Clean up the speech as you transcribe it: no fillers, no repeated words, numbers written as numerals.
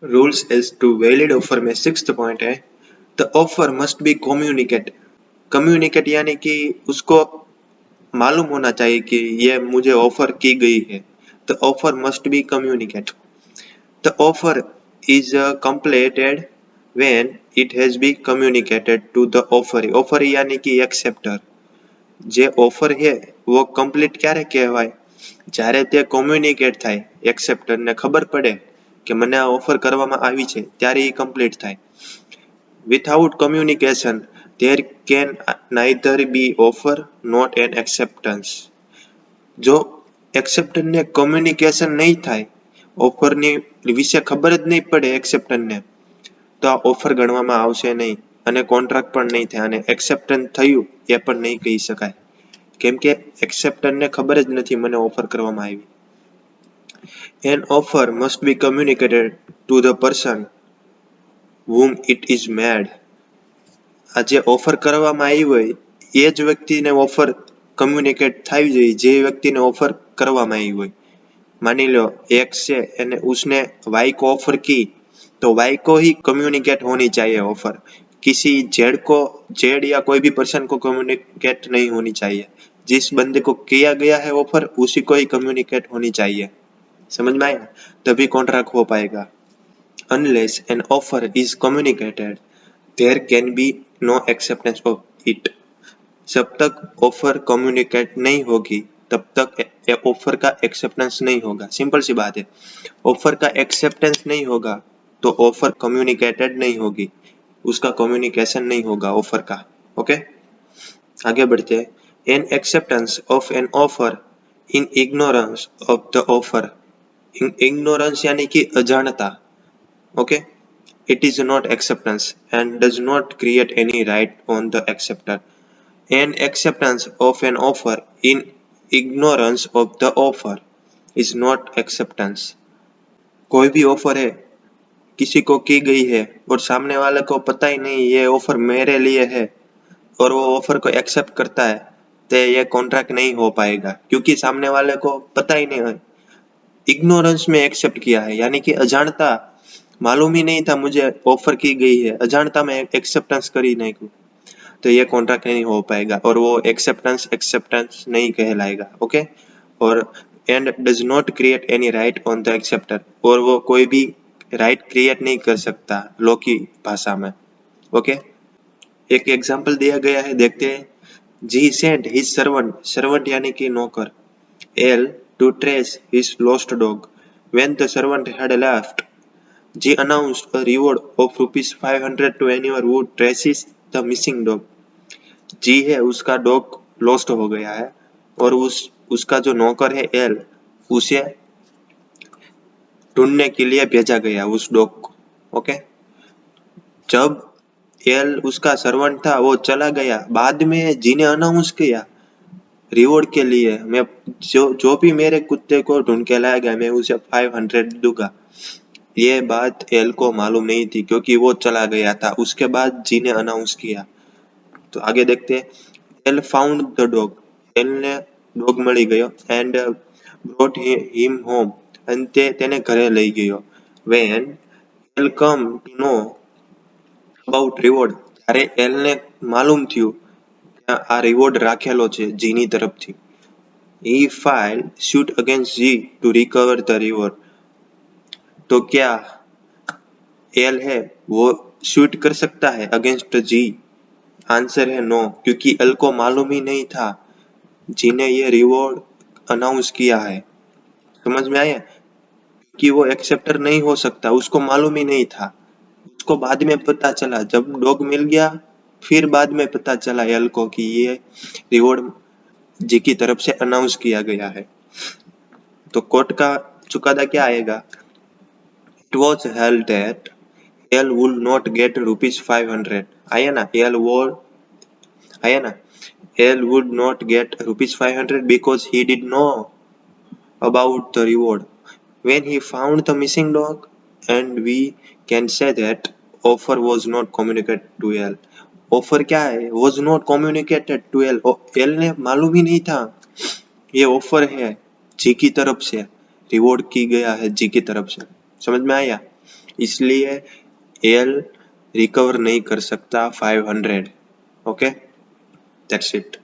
Rules as to valid offer में sixth point है, the offer must be communicate. Communicate यानी कि उसको मालूम होना चाहिए कि ये मुझे ऑफर की गई है। The offer must be communicate. The offer is completed when it has been communicated to the offeree। offeree यानी कि एक्सेप्टर। જે ઓફર છે वो કમ્પ્લીટ ક્યારે કહેવાય? જ્યારે તે કોમ્યુનિકેટ થાય, એક્સેપ્ટરને ખબર પડે કે મને આ ઓફર કરવામાં આવી છે, ત્યારે એ કમ્પ્લીટ થાય. Without communication there can neither be offer not an acceptance। જો એક્સેપ્ટરને કમ્યુનિકેશન નહીં થાય, ઓફરની વિશે ખબર જ નહીં પડે એક્સેપ્ટરને, તો આ ઓફર ગણવામાં આવશે નહીં અને કોન્ટ્રાક્ટ પણ નહીં થાય અને એક્સેપ્ટન્સ થયું એ પણ નહીં કહી શકાય, કેમ કે એક્સેપ્ટરને ખબર જ નથી મને ઓફર કરવામાં આવી. An offer must be communicated to the person whom it is made। આ જે ઓફર કરવામાં આવી હોય એ જ વ્યક્તિને ઓફર કમ્યુનિકેટ થવી જોઈએ, જે વ્યક્તિને ઓફર કરવામાં આવી હોય। मानी लो एक्स है અને उसने वाई को ऑफर की, तो वाई को ही कम्युनिकेट होनी चाहिए ऑफर, किसी जेड को, जेड या कोई भी पर्सन को कम्युनिकेट नहीं होनी चाहिए। जिस बंदे को किया गया है ऑफर उसी को ही कम्युनिकेट होनी चाहिए। समझ में आया? तभी कॉन्ट्रैक्ट हो पाएगा। Unless an offer is communicated there can be no acceptance of it। जब तक ऑफर कम्युनिकेट नहीं होगी तब तक ऑफर का एक्सेप्टेंस नहीं होगा। सिंपल सी बात है, ऑफर का एक्सेप्टेंस नहीं होगा तो ऑफर कम्युनिकेटेड नहीं होगी, उसका कम्युनिकेशन नहीं होगा ऑफर का। ओके, आगे बढ़ते हैं। An acceptance of an offer in ignorance of the offer. Ignorance यानी कि अजाणता। Okay, it is not acceptance and does not create any right on the acceptor। An acceptance of an offer in ignorance of the offer is not acceptance। कोई भी offer है किसी को की गई है और सामने वाले को पता ही नहीं ये ऑफर मेरे लिए है और वो ऑफर को एक्सेप्ट करता है, तो ये कॉन्ट्रैक्ट नहीं हो पाएगा क्योंकि सामने वाले को पता ही नहीं है। इग्नोरेंस में एक्सेप्ट किया है यानी कि अजाणता, मालूम ही नहीं था मुझे ऑफर की गई है, अजाणता में एक्सेप्टेंस करी नहीं, तो ये कॉन्ट्रैक्ट नहीं हो पाएगा और वो एक्सेप्टेंस नहीं कहलाएगा। ओके, और and does not create any right on the acceptor, और वो कोई भी राइट क्रिएट नहीं कर सकता लॉ की भाषा में। ओके, एक एग्जांपल दिया गया है, देखते हैं। जी सेंट हिज सर्वेंट, सर्वेंट यानी कि नौकर, L two trace his lost dog. When the servant had left, G announced a reward of ₹500 to anyone who traces the missing dog। जी है उसका डॉग लॉस्ट हो गया है और उसका जो नौकर है एल, उसे ढूंढने के लिए भेजा गया उस डॉग को। ओके, जब एल उसका सर्वेंट था वो चला गया, बाद में जी ने अनाउंस किया रिवॉर्ड के लिए, मैं जो भी मेरे कुत्ते को ढूंढ के लाएगा मैं उसे 500 दूंगा। ये बात एल को मालूम नहीं थी क्योंकि वो चला गया था, उसके बाद जी ने अनाउंस किया। तो आगे देखते हैं। L found the dog, L ने डॉग મળી ગયો એન્ડ brought him home, અને તેને ઘરે લઈ ગયો। when L come to know about reward, ત્યારે એલ ને માલુમ થયું કે આ રિવોર્ડ રાખેલો છે જીની તરફથી। he filed suit against G to recover the reward। तो क्या एल है वो शूट कर सकता है अगेंस्ट जी? आंसर है नो, क्योंकि एल को मालूम ही नहीं था जी ने ये रिवॉर्ड अनाउंस किया है। समझ में आया? कि वो एक्सेप्टर नहीं हो सकता, उसको मालूम ही नहीं था, उसको बाद में पता चला जब डॉग मिल गया, फिर बाद में पता चला एल को कि ये रिवॉर्ड जी की तरफ से अनाउंस किया गया है। तो कोर्ट का चुकादा क्या आएगा? It was held that L would not gate ₹500। आया ना, आया ना, L would not gate ₹500 because he did know about the reward when he found the missing dog, and we can say that offer was not communicated to L। Offer क्या है? was not communicated to L। L ने मालूम ही नहीं था ये offer है जी की तरफ से, रिवॉर्ड की गया है जी की तरफ से। समझ में आया? इसलिए एल रिकवर नहीं कर सकता 500। Okay, that's it.